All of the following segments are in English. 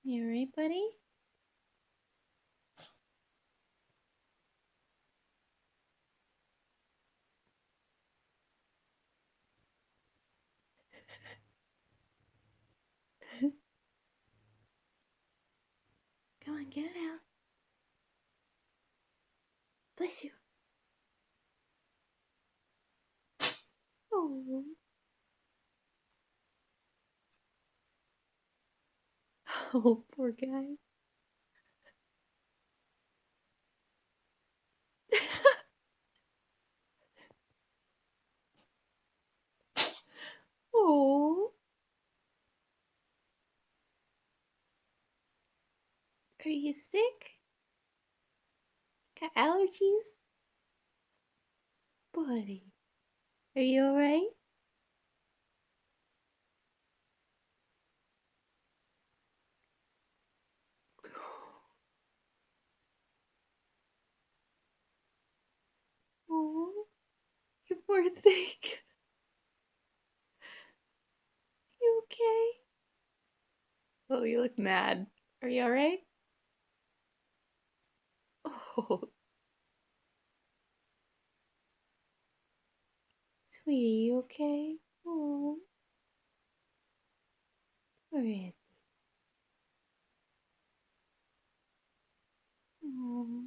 You alright, buddy? Come on, get it out. Bless you. Oh. Oh, poor guy. Oh. Are you sick? Got allergies? Buddy. Are you alright? Oh. You poor thing. You okay? Oh, you look mad. Are you alright? Oh, sweetie, you okay? Oh, where is he? Oh.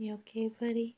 You okay, buddy?